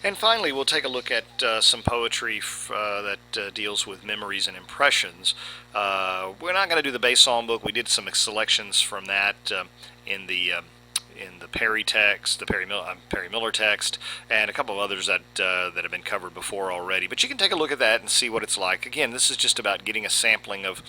And finally, we'll take a look at some poetry that deals with memories and impressions. We're not going to do the Bay Psalm book. We did some selections from that in the Perry text, the Perry Miller text, and a couple of others that have been covered before already. But you can take a look at that and see what it's like. Again, this is just about getting a sampling of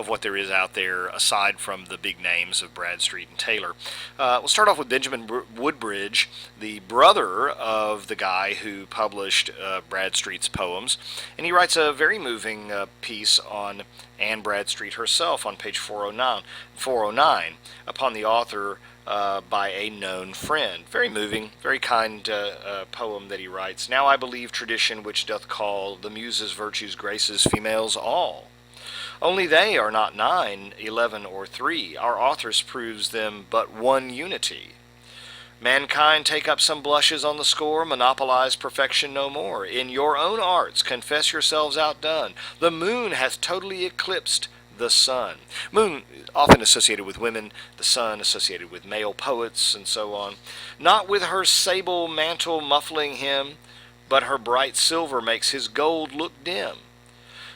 what there is out there aside from the big names of Bradstreet and Taylor. We'll start off with Benjamin Woodbridge, the brother of the guy who published Bradstreet's poems, and he writes a very moving piece on Anne Bradstreet herself on page 409 upon the author by a known friend. Very moving, very kind poem that he writes. Now I believe tradition which doth call the muses, virtues, graces, females all. Only they are not 9, 11, or 3. Our authors proves them but one unity. Mankind take up some blushes on the score, monopolize perfection no more. In your own arts confess yourselves outdone. The moon hath totally eclipsed the sun. Moon often associated with women, the sun associated with male poets, and so on. Not with her sable mantle muffling him, but her bright silver makes his gold look dim.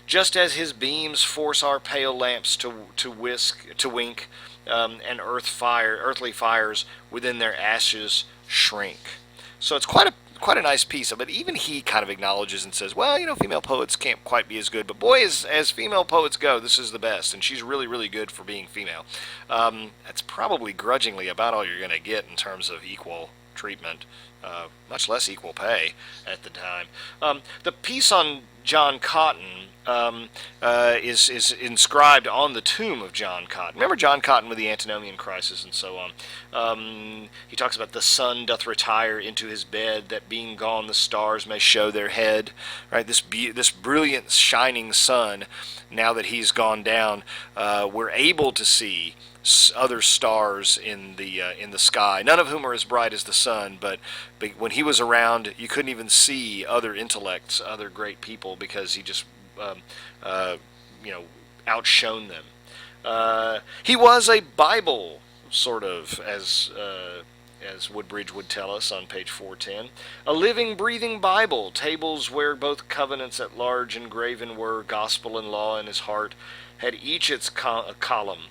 Just as his beams force our pale lamps to wink, and earthly fires within their ashes shrink. So it's quite a nice piece of it. Even he kind of acknowledges and says, well, female poets can't quite be as good, but boy, as female poets go, this is the best, and she's really, really good for being female. That's probably grudgingly about all you're going to get in terms of equal treatment, much less equal pay at the time. The piece on John Cotton is inscribed on the tomb of John Cotton. Remember John Cotton with the Antinomian crisis and so on. He talks about the sun doth retire into his bed, that being gone the stars may show their head. Right, this brilliant shining sun. Now that he's gone down, we're able to see other stars in the sky, none of whom are as bright as the sun, but when he was around, you couldn't even see other intellects, other great people, because he just outshone them. He was a Bible, sort of, as Woodbridge would tell us on page 410. A living, breathing Bible, tables where both covenants at large engraven were, gospel and law in his heart, had each its column,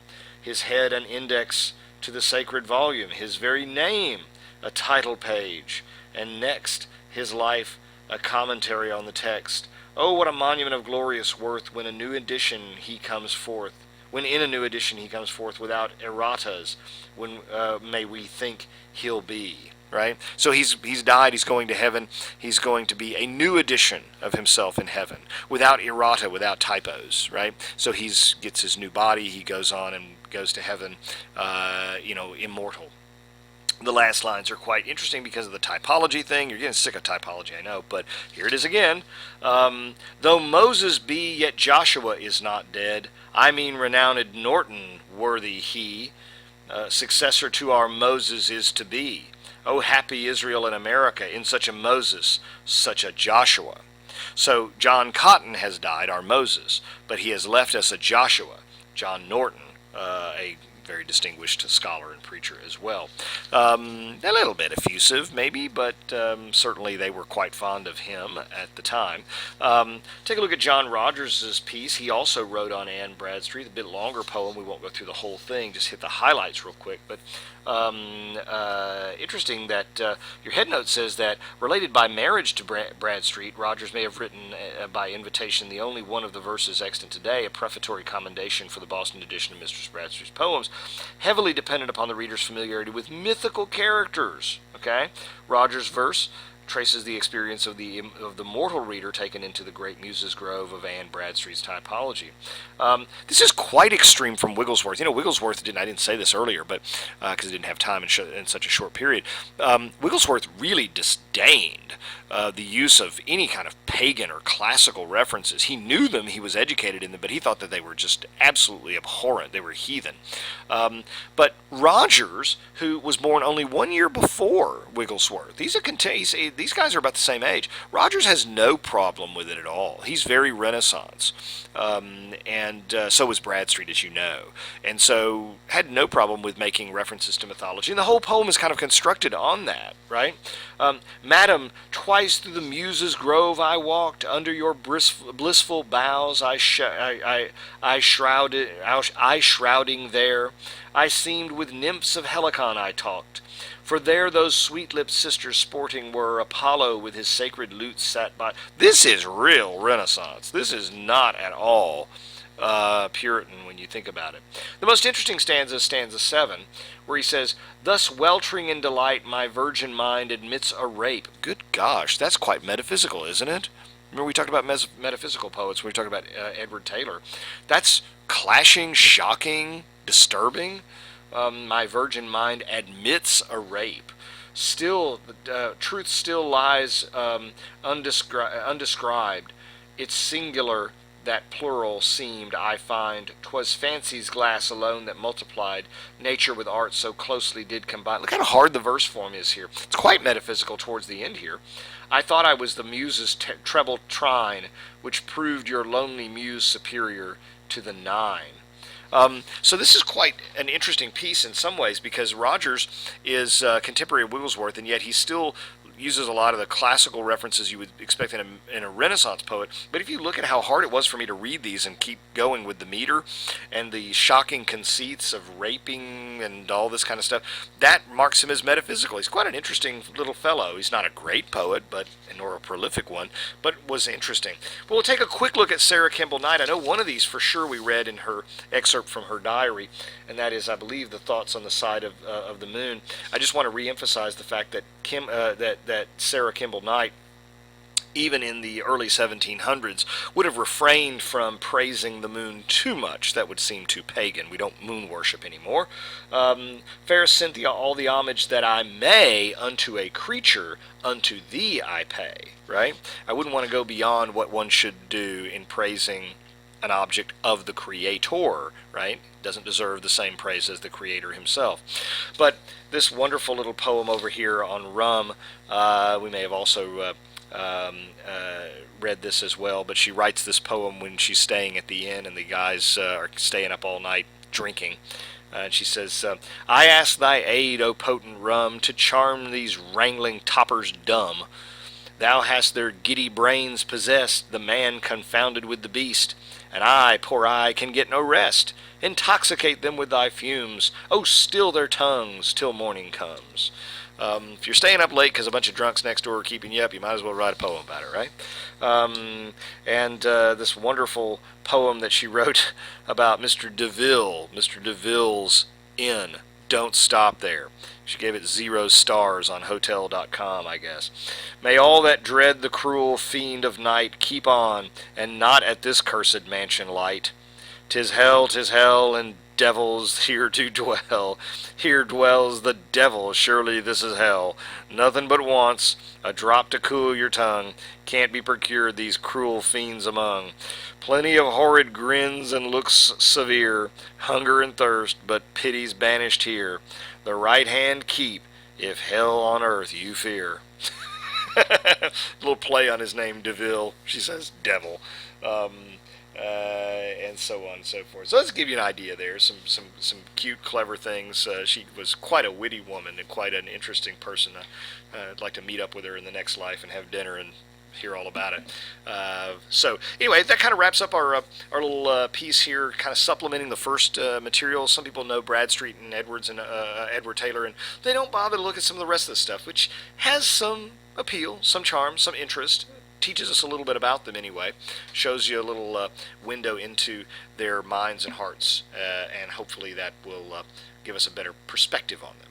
his head an index to the sacred volume, his very name a title page, and next his life a commentary on the text. Oh, what a monument of glorious worth when in a new edition he comes forth without erratas, when may we think he'll be. Right? So he's died, he's going to heaven, he's going to be a new edition of himself in heaven, without errata, without typos, right? So he gets his new body, he goes on and goes to heaven, immortal. The last lines are quite interesting because of the typology thing. You're getting sick of typology, I know, but here it is again. Though Moses be, yet Joshua is not dead. I mean renowned Norton, worthy he, successor to our Moses is to be. O happy Israel in America, in such a Moses, such a Joshua. So John Cotton has died, our Moses, but he has left us a Joshua, John Norton, a very distinguished scholar and preacher as well. A little bit effusive, maybe, but certainly they were quite fond of him at the time. Take a look at John Rogers' piece. He also wrote on Anne Bradstreet, a bit longer poem. We won't go through the whole thing, just hit the highlights real quick. But interesting that your headnote says that related by marriage to Bradstreet, Rogers may have written by invitation the only one of the verses extant today, a prefatory commendation for the Boston edition of Mistress Bradstreet's poems, heavily dependent upon the reader's familiarity with mythical characters. Okay, Rogers' verse traces the experience of the mortal reader taken into the great muses' grove of Anne Bradstreet's typology. This is quite extreme from Wigglesworth. Wigglesworth I didn't say this earlier, but because I didn't have time in such a short period. Wigglesworth really disdained the use of any kind of pagan or classical references. He knew them, he was educated in them, but he thought that they were just absolutely abhorrent. They were heathen. But Rogers, who was born only 1 year before Wigglesworth, these guys are about the same age. Rogers has no problem with it at all. He's very Renaissance. And so was Bradstreet, as you know. And so had no problem with making references to mythology. And the whole poem is kind of constructed on that, right? Madam, twice Twice through the Muses' grove I walked, under your blissful boughs I shrouding there. I seemed with nymphs of Helicon I talked. For there those sweet-lipped sisters sporting were, Apollo with his sacred lute sat by. This is real Renaissance. This is not at all Puritan when you think about it. The most interesting stanza is stanza 7, where he says, "Thus weltering in delight, my virgin mind admits a rape." Good gosh, that's quite metaphysical, isn't it? Remember we talked about metaphysical poets when we talked about Edward Taylor. That's clashing, shocking, disturbing. My virgin mind admits a rape. Still, truth still lies undescribed. It's singular, that plural seemed, I find. 'Twas fancy's glass alone that multiplied. Nature with art so closely did combine. Look how hard the verse form is here. It's quite metaphysical towards the end here. I thought I was the muse's treble trine, which proved your lonely muse superior to the nine. So this is quite an interesting piece in some ways, because Rogers is contemporary of Wigglesworth, and yet he still uses a lot of the classical references you would expect in a Renaissance poet. But if you look at how hard it was for me to read these and keep going with the meter and the shocking conceits of raping and all this kind of stuff, that marks him as metaphysical. He's quite an interesting little fellow. He's not a great poet, nor a prolific one, but was interesting. Well, we'll take a quick look at Sarah Kimball Knight. I know one of these for sure we read in her excerpt from her diary, and that is, I believe, the Thoughts on the Side of the Moon. I just want to reemphasize the fact that that Sarah Kimball Knight, even in the early 1700s, would have refrained from praising the moon too much. That would seem too pagan. We don't moon worship anymore. Fairest Cynthia, all the homage that I may unto a creature, unto thee I pay. Right? I wouldn't want to go beyond what one should do in praising an object of the Creator, right? Doesn't deserve the same praise as the Creator himself. But this wonderful little poem over here on rum, we may have also read this as well, but she writes this poem when she's staying at the inn and the guys are staying up all night drinking. And she says, I ask thy aid, O potent rum, to charm these wrangling toppers dumb. Thou hast their giddy brains possessed, the man confounded with the beast, and I, poor I, can get no rest. Intoxicate them with thy fumes, oh, still their tongues till morning comes. If you're staying up late because a bunch of drunks next door are keeping you up, you might as well write a poem about it, right? And this wonderful poem that she wrote about Mr. DeVille, Mr. DeVille's Inn. Don't stop there. She gave it 0 stars on Hotel.com, I guess. May all that dread the cruel fiend of night keep on, and not at this cursed mansion light. 'Tis hell, and devils here do dwell. Here dwells the devil, surely this is hell. Nothing but wants, a drop to cool your tongue, can't be procured these cruel fiends among. Plenty of horrid grins and looks severe, hunger and thirst, but pity's banished here. The right hand keep, if hell on earth you fear. Little play on his name, DeVille. She says devil. And so on and so forth. So let's give you an idea there. Some cute, clever things. She was quite a witty woman and quite an interesting person. I'd like to meet up with her in the next life and have dinner and hear all about it. So anyway, that kind of wraps up our little piece here, kind of supplementing the first material. Some people know Bradstreet and Edwards and Edward Taylor, and they don't bother to look at some of the rest of the stuff, which has some appeal, some charm, some interest. Teaches us a little bit about them anyway, shows you a little window into their minds and hearts, and hopefully that will give us a better perspective on them.